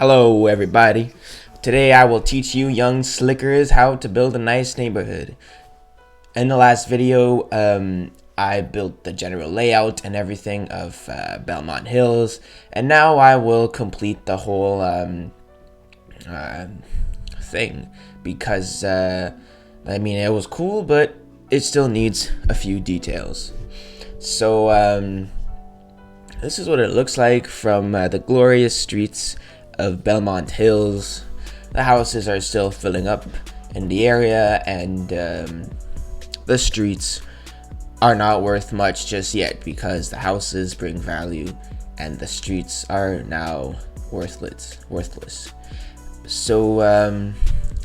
Hello everybody. Today I will teach you young slickers how to build a nice neighborhood. In the last video, I built the general layout and everything of Belmont Hills, and now I will complete the whole thing because it was cool, but it still needs a few details. So this is what it looks like from the glorious streets of Belmont Hills. The houses are still filling up in the area, and the streets are not worth much just yet because the houses bring value and the streets are now worthless. So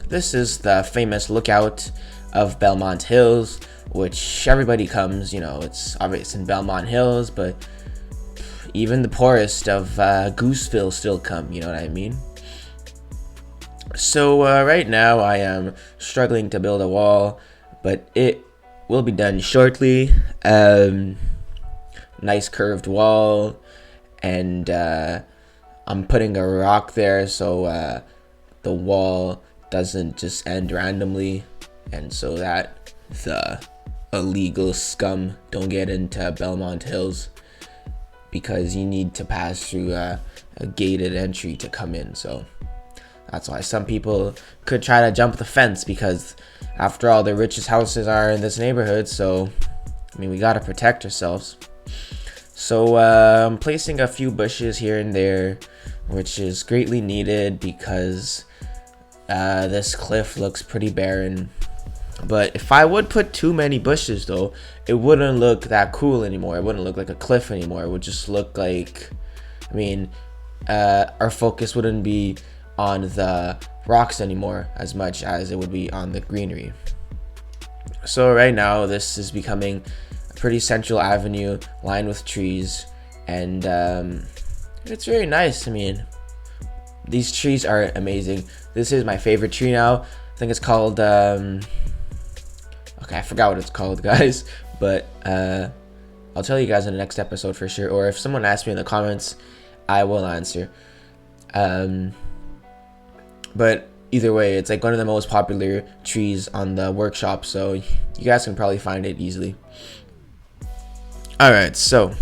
this is the famous lookout of Belmont Hills, which everybody comes, it's obvious in Belmont Hills, but even the poorest of Gooseville still come, you know what I mean? So right now I am struggling to build a wall, but it will be done shortly. Nice curved wall, and I'm putting a rock there so the wall doesn't just end randomly, and so that the illegal scum don't get into Belmont Hills, because you need to pass through a gated entry to come in. So that's why some people could try to jump the fence, because after all, the richest houses are in this neighborhood, so we gotta protect ourselves. So I'm placing a few bushes here and there, which is greatly needed because this cliff looks pretty barren. But if I would put too many bushes though, it wouldn't look that cool anymore. It wouldn't look like a cliff anymore. It would just look like, our focus wouldn't be on the rocks anymore as much as it would be on the greenery. So right now this is becoming a pretty central avenue lined with trees, and it's very nice. These trees are amazing. This is my favorite tree now. I think it's called okay, I forgot what it's called, guys, but I'll tell you guys in the next episode for sure, or if someone asks me in the comments, I will answer. But either way, it's like one of the most popular trees on the workshop, so you guys can probably find it easily. Alright, so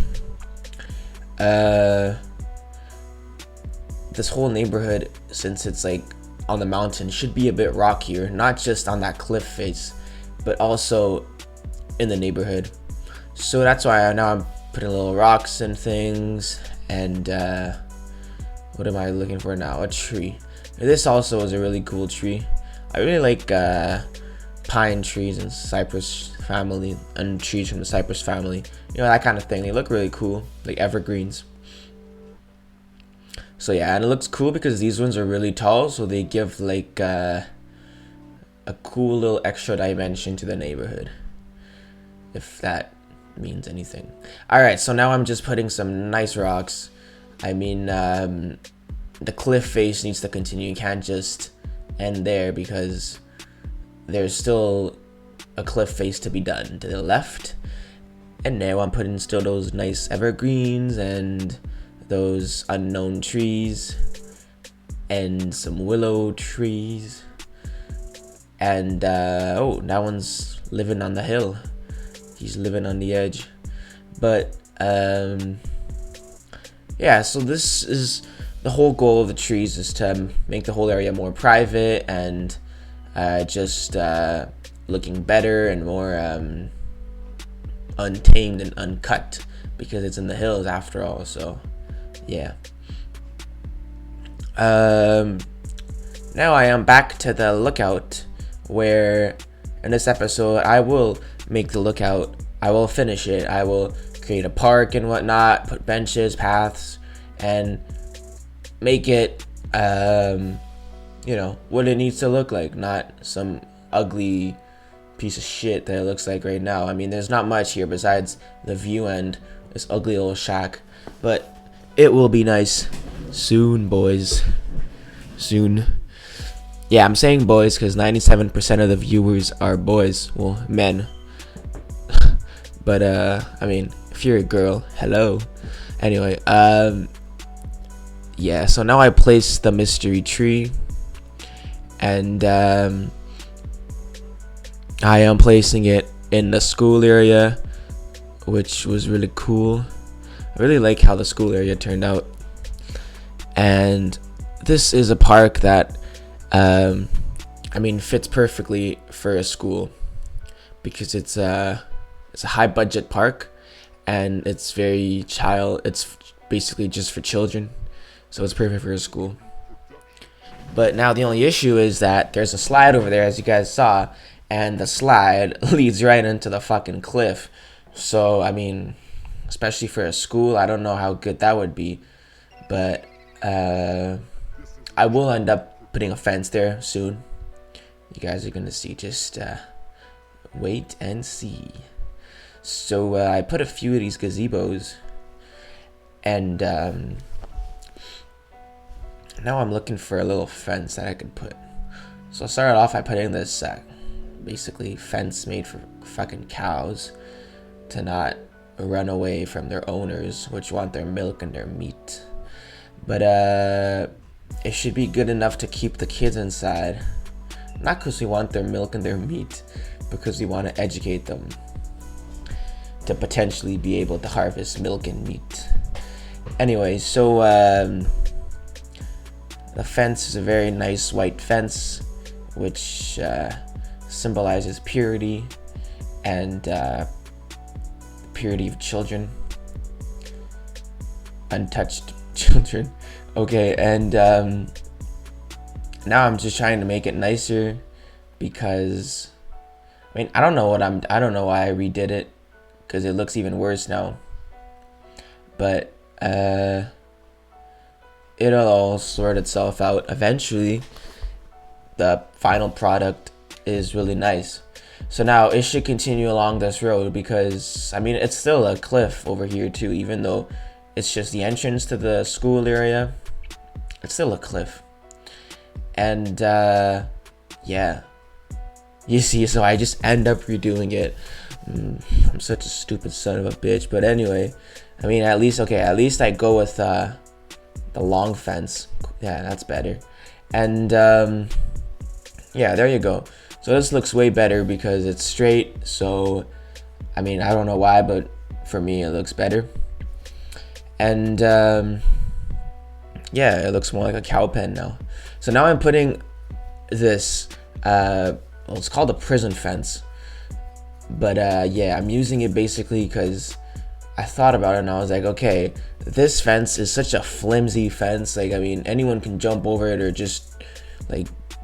this whole neighborhood, since it's like on the mountain, should be a bit rockier, not just on that cliff face, but also in the neighborhood. So that's why now I'm putting little rocks and things, and what am I looking for now? A tree. This also is a really cool tree. I really like pine trees and cypress family, and trees from the cypress family, that kind of thing. They look really cool, like evergreens. So yeah, and it looks cool because these ones are really tall, so they give like a cool little extra dimension to the neighborhood, if that means anything. Alright, so now I'm just putting some nice rocks. The cliff face needs to continue. You can't just end there because there's still a cliff face to be done to the left. And now I'm putting still those nice evergreens and those unknown trees and some willow trees. And oh, that one's living on the hill. He's living on the edge. But yeah, so this is the whole goal of the trees, is to make the whole area more private and just looking better and more untamed and uncut, because it's in the hills after all. So yeah. Now I am back to the lookout, where in this episode I will make the lookout. I will finish it. I will create a park and whatnot, put benches, paths, and make it what it needs to look like, not some ugly piece of shit that it looks like right now. There's not much here besides the view and this ugly old shack, but it will be nice soon, boys. Soon. Yeah, I'm saying boys because 97% of the viewers are boys. Well, men. But if you're a girl, hello. Anyway, yeah, so now I placed the mystery tree, and I am placing it in the school area, which was really cool. I really like how the school area turned out. And this is a park that fits perfectly for a school, because it's a high budget park, and it's basically just for children, so it's perfect for a school. But now the only issue is that there's a slide over there, as you guys saw, and the slide leads right into the fucking cliff. So especially for a school, I don't know how good that would be, but I will end up putting a fence there soon. You guys are gonna see. Just wait and see. So I put a few of these gazebos, and now I'm looking for a little fence that I could put. So I started off by putting this basically fence made for fucking cows to not run away from their owners, which want their milk and their meat. But it should be good enough to keep the kids inside. Not because we want their milk and their meat, because we want to educate them to potentially be able to harvest milk and meat. Anyway, so the fence is a very nice white fence, which symbolizes purity and purity of children, untouched children. Okay, and now I'm just trying to make it nicer, because I don't know why I redid it, because it looks even worse now. But it'll all sort itself out eventually. The final product is really nice. So now it should continue along this road, because it's still a cliff over here too, even though it's just the entrance to the school area. It's still a cliff. And yeah, you see, so I just end up redoing it. I'm such a stupid son of a bitch. But anyway, at least I go with the long fence. Yeah, that's better. And yeah, there you go. So this looks way better because it's straight. So I don't know why, but for me it looks better. And yeah, it looks more like a cow pen now. So now I'm putting this it's called a prison fence, but yeah, I'm using it basically because I thought about it and I was like, okay, this fence is such a flimsy fence. Anyone can jump over it, or just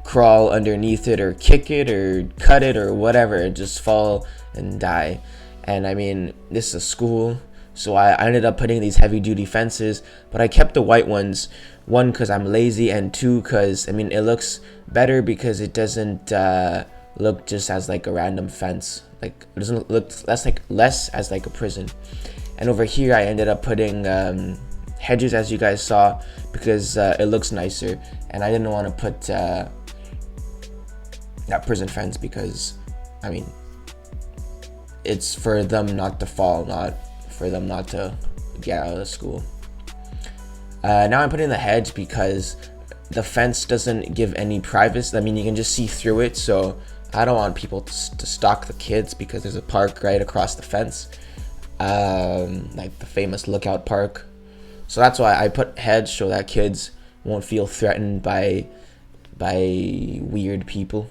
crawl underneath it, or kick it, or cut it, or whatever, and just fall and die. And this is a school, so I ended up putting these heavy duty fences, but I kept the white ones. One, because I'm lazy, and two, because it looks better because it doesn't look just as a random fence. It doesn't look less as a prison. And over here I ended up putting hedges, as you guys saw, because it looks nicer, and I didn't want to put that prison fence because it's for them not to fall, not for them not to get out of the school. Now I'm putting the hedge because the fence doesn't give any privacy. You can just see through it, so I don't want people to stalk the kids, because there's a park right across the fence, the famous Lookout Park. So that's why I put hedge, so that kids won't feel threatened by weird people.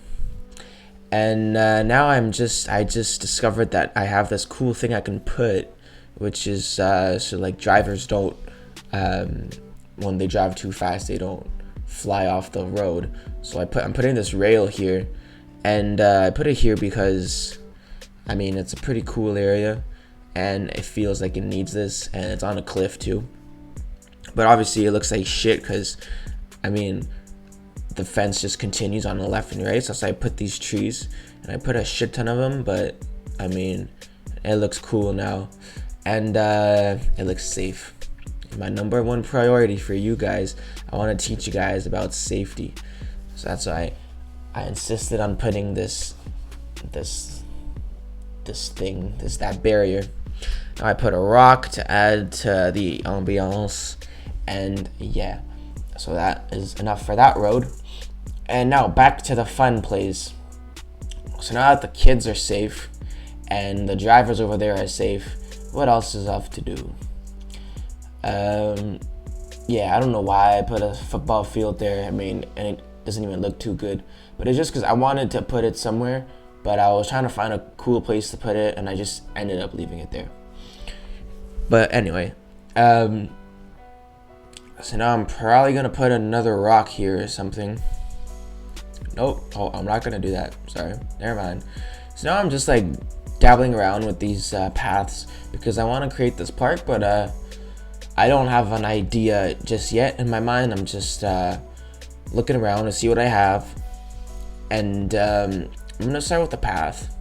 And now I just discovered that I have this cool thing I can put, which is so drivers don't when they drive too fast, they don't fly off the road. So I'm putting this rail here, and I put it here because it's a pretty cool area, and it feels like it needs this, and it's on a cliff too. But obviously it looks like shit because the fence just continues on the left and right. So I put these trees, and I put a shit ton of them, but it looks cool now, and it looks safe. My number one priority for you guys, I want to teach you guys about safety. So that's why I insisted on putting that barrier. Now I put a rock to add to the ambiance, and yeah, So that is enough for that road. And now back to the fun place. So now that the kids are safe and the drivers over there are safe, what else is left to do? Yeah, I don't know why I put a football field there. I mean, and it doesn't even look too good. But it's just because I wanted to put it somewhere, but I was trying to find a cool place to put it, and I just ended up leaving it there. But anyway, so now I'm probably gonna put another rock here or something. Nope. Oh, I'm not gonna do that. Sorry. Never mind. So now I'm just like dabbling around with these paths because I want to create this park, but I don't have an idea just yet in my mind. I'm just looking around to see what I have, and I'm gonna start with the path,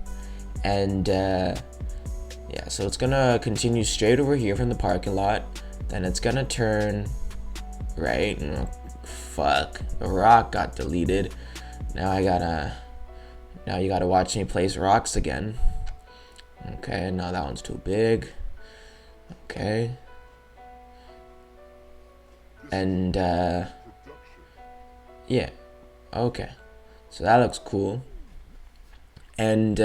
and yeah, so it's gonna continue straight over here from the parking lot, then it's gonna turn right. Oh, fuck, the rock got deleted. Now you gotta watch me place rocks again. Okay, no, that one's too big. Okay. And yeah, okay, so that looks cool. And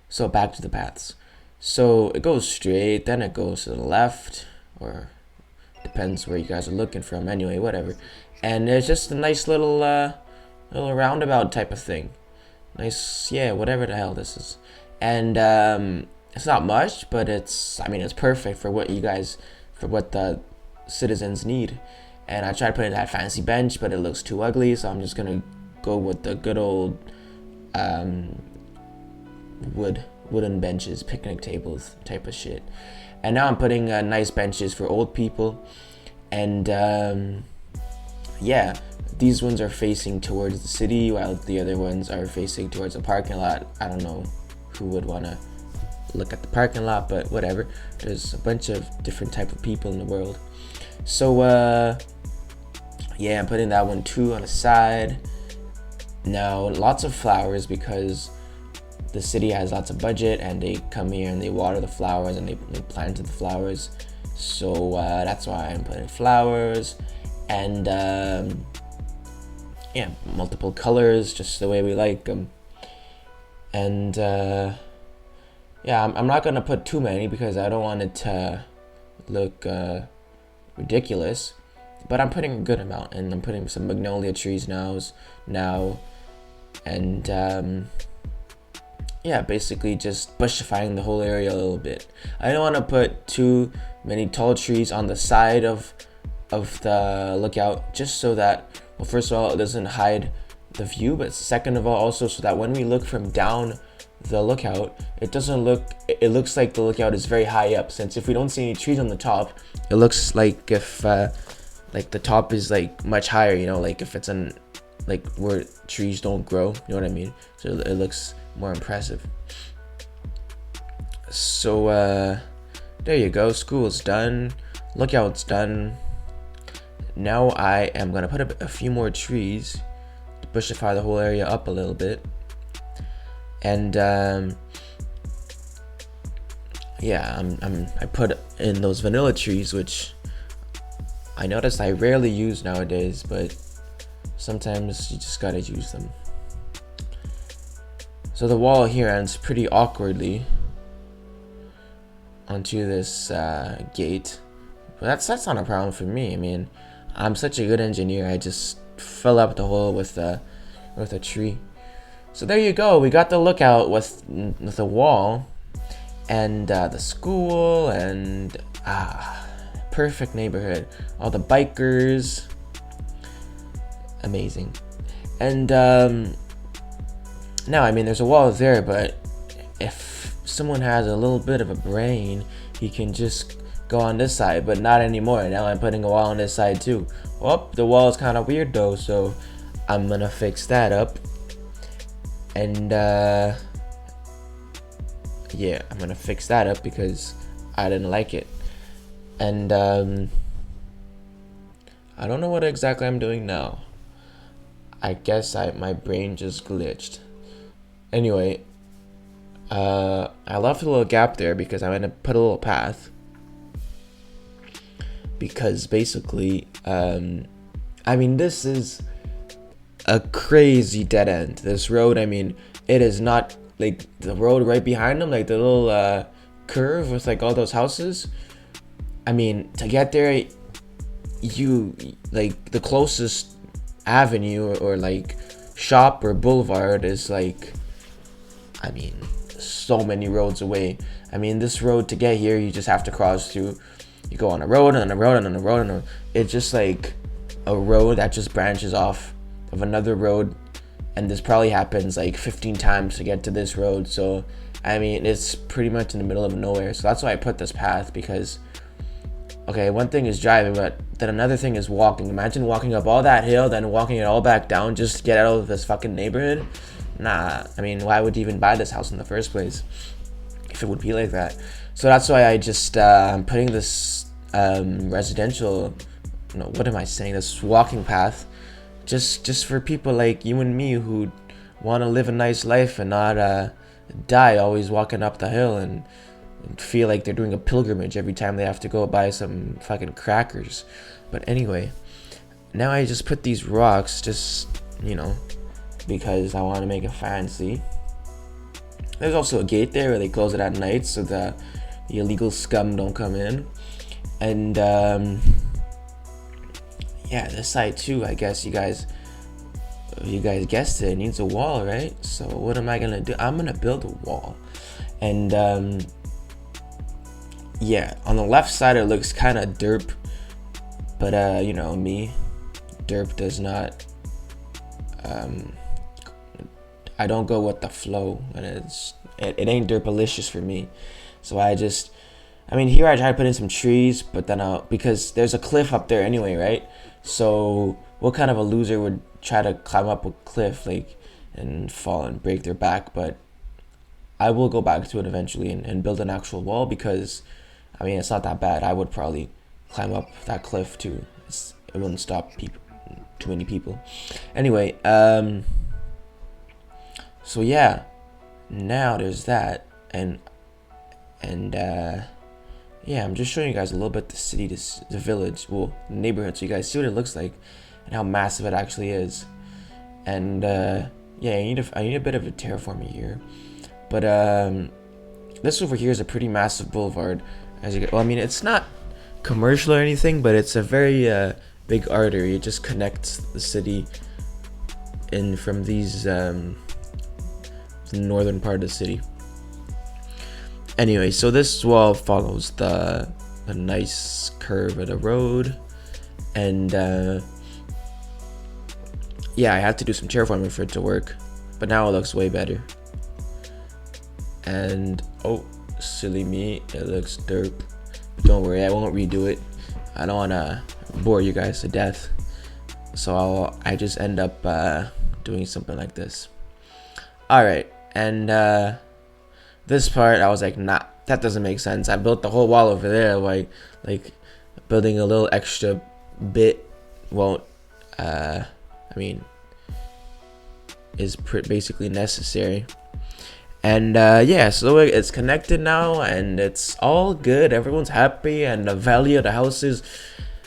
so back to the paths. So it goes straight, then it goes to the left, or depends where you guys are looking from. Anyway, whatever. And it's just a nice little little roundabout type of thing. Nice, yeah, whatever the hell this is. And it's not much, but I mean, it's perfect for what the citizens need. And I tried putting that fancy bench, but it looks too ugly, so I'm just gonna go with the good old wooden benches, picnic tables type of shit. And now I'm putting nice benches for old people. And yeah, these ones are facing towards the city, while the other ones are facing towards the parking lot. I don't know who would want to look at the parking lot, but whatever. There's a bunch of different type of people in the world. So yeah, I'm putting that one too on the side. Now lots of flowers because the city has lots of budget, and they come here and they water the flowers and they planted the flowers. So that's why I'm putting flowers. And yeah, multiple colors, just the way we like them. And yeah, I'm not gonna put too many because I don't want it to look ridiculous, but I'm putting a good amount, and I'm putting some magnolia trees now, and yeah, basically just bushifying the whole area a little bit. I don't want to put too many tall trees on the side of the lookout, just so that, well, first of all, it doesn't hide the view, but second of all, also so that when we look from down the lookout, it looks like the lookout is very high up, since if we don't see any trees on the top, it looks like if like the top is like much higher, you know, like if it's in like where trees don't grow, you know what I mean? So it looks more impressive. So there you go, school's done, lookout's done. Now I am gonna put a few more trees to bushify the whole area up a little bit. And yeah, I put in those vanilla trees, which I noticed I rarely use nowadays, but sometimes you just gotta use them. So the wall here ends pretty awkwardly onto this gate, but that's not a problem for me. I mean, I'm such a good engineer. I just fill up the hole with a tree. So there you go. We got the lookout with the wall and the school, and perfect neighborhood. All the bikers, amazing. And now, I mean, there's a wall there, but if someone has a little bit of a brain, he can just go on this side, but not anymore. Now I'm putting a wall on this side too. Oh, the wall is kind of weird though, so I'm gonna fix that up. And yeah, I'm gonna fix that up because I didn't like it. And I don't know what exactly I'm doing now. I guess my brain just glitched. Anyway, I left a little gap there because I'm gonna put a little path. Because basically, I mean, this is a crazy dead end. This road, I mean, it is not like the road right behind them, like the little curve with like all those houses. I mean, to get there, you like the closest avenue or like shop or boulevard is like, I mean, so many roads away. I mean, this road to get here, you just have to cross through. You go on a road and on a road and on a road and it's just like a road that just branches off of another road, and this probably happens like 15 times to get to this road. So I mean, it's pretty much in the middle of nowhere. So that's why I put this path, because okay, one thing is driving, but then another thing is walking. Imagine walking up all that hill, then walking it all back down just to get out of this fucking neighborhood. Nah, I mean, why would you even buy this house in the first place if it would be like that? So that's why I just I'm putting this residential, no, what am I saying? This walking path, just for people like you and me who want to live a nice life and not die always walking up the hill and feel like they're doing a pilgrimage every time they have to go buy some fucking crackers. But anyway, now I just put these rocks just, because I want to make it fancy. There's also a gate there where they close it at night so the illegal scum don't come in. And yeah, this side too, I guess you guys guessed it needs a wall, right? So what am I gonna do? I'm gonna build a wall. And yeah, on the left side it looks kind of derp, but me, derp does not, I don't go with the flow, and it ain't derpalicious for me. So here I try to put in some trees, but then because there's a cliff up there anyway, right? So what kind of a loser would try to climb up a cliff and fall and break their back? But I will go back to it eventually and build an actual wall, because it's not that bad. I would probably climb up that cliff too. It wouldn't stop too many people. Anyway, so yeah, now there's that, and yeah, I'm just showing you guys a little bit the village, well, the neighborhood, so you guys see what it looks like and how massive it actually is. And yeah, I need a bit of a terraforming here, but this over here is a pretty massive boulevard. It's not commercial or anything, but it's a very big artery. It just connects the city in from the northern part of the city. Anyway, so this wall follows the nice curve of the road, and yeah, I had to do some terraforming for it to work, but now it looks way better. And oh, silly me, it looks derp. Don't worry, I won't redo it. I don't want to bore you guys to death, so I just end up doing something like this. All right, and this part I was like, nah, that doesn't make sense. I built the whole wall over there, like building a little extra bit won't is basically necessary. And yeah, so it's connected now and it's all good. Everyone's happy, and the value of the houses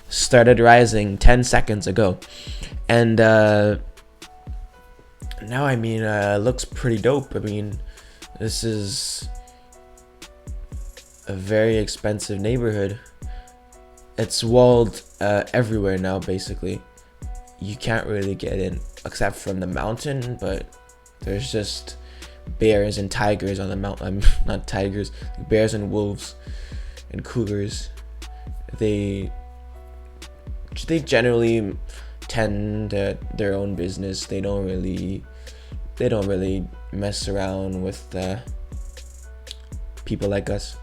started rising 10 seconds ago. And now it looks pretty dope. This is a very expensive neighborhood. It's walled everywhere now, basically. You can't really get in except from the mountain, but there's just bears and tigers on the mountain. Not tigers, bears and wolves and cougars. They generally tend to their own business. They don't really mess around with people like us.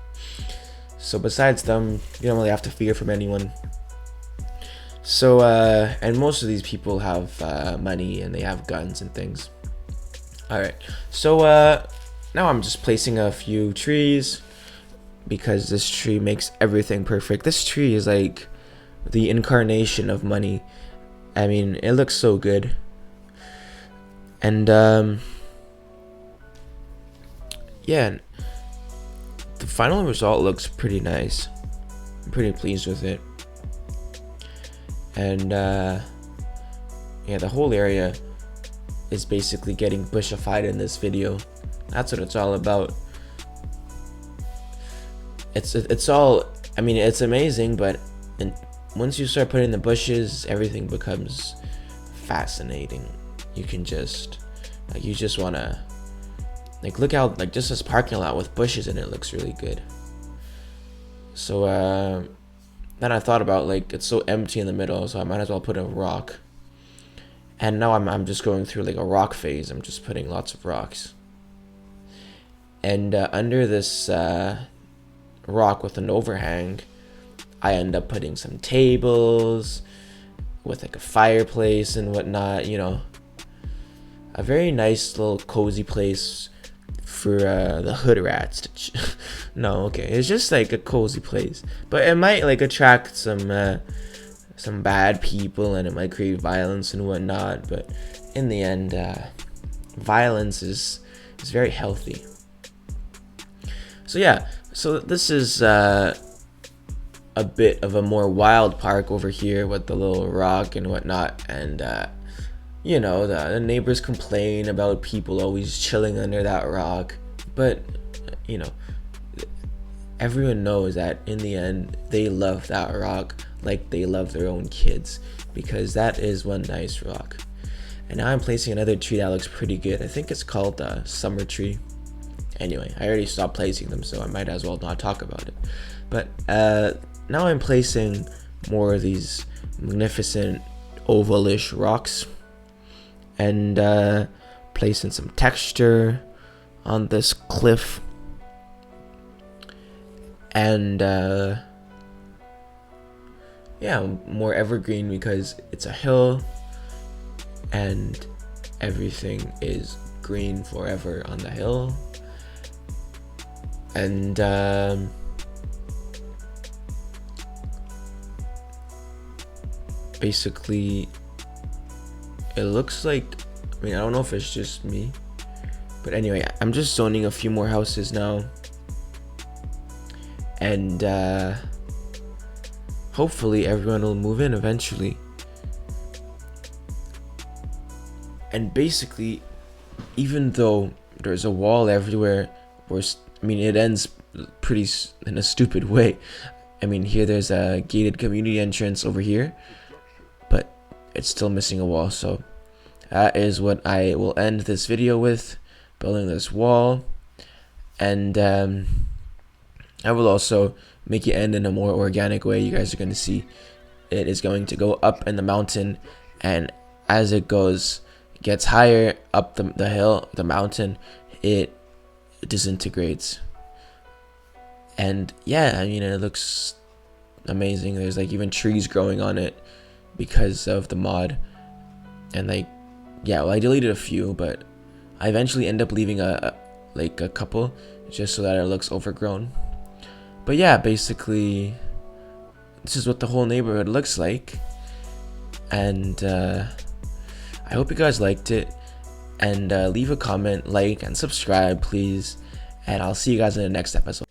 So besides them, you don't really have to fear from anyone. So and most of these people have money and they have guns and things. Alright, so now I'm just placing a few trees because this tree makes everything perfect. This tree is like the incarnation of money. It looks so good. And yeah, the final result looks pretty nice. I'm pretty pleased with it. And yeah, the whole area is basically getting bushified in this video. That's what it's all about. It's all, I mean, it's amazing, but once you start putting the bushes, everything becomes fascinating. You can just, like, you just wanna, like, look out, like, just this parking lot with bushes in it looks really good. So then I thought about, like, it's so empty in the middle, so I might as well put a rock. And now I'm just going through like a rock phase. I'm just putting lots of rocks. And under this rock with an overhang, I end up putting some tables with like a fireplace and whatnot, you know. A very nice little cozy place for the hood rats to no, okay, it's just like a cozy place, but it might like attract some bad people, and it might create violence and whatnot, but in the end, violence is very healthy. So yeah, so this is a bit of a more wild park over here with the little rock and whatnot, and you know, the neighbors complain about people always chilling under that rock, but you know, everyone knows that in the end they love that rock like they love their own kids, because that is one nice rock. And now I'm placing another tree that looks pretty good. I think it's called the summer tree. Anyway, I already stopped placing them, so I might as well not talk about it. But now I'm placing more of these magnificent ovalish rocks, and placing some texture on this cliff, and yeah, more evergreen because it's a hill and everything is green forever on the hill. And basically it looks like, I mean, I don't know if it's just me, but anyway, I'm just zoning a few more houses now, and hopefully everyone will move in eventually. And basically, even though there's a wall everywhere, I mean, it ends pretty in a stupid way. I mean, here there's a gated community entrance over here, but it's still missing a wall. So that is what I will end this video with, building this wall. And I will also make it end in a more organic way. You guys are going to see it is going to go up in the mountain, and as it gets higher up the hill, the mountain, it disintegrates. And yeah, I mean, it looks amazing. There's like even trees growing on it because of the mod. And like, yeah, well, I deleted a few, but I eventually end up leaving a couple just so that it looks overgrown. But yeah, basically this is what the whole neighborhood looks like, and I hope you guys liked it, and leave a comment, like, and subscribe please, and I'll see you guys in the next episode.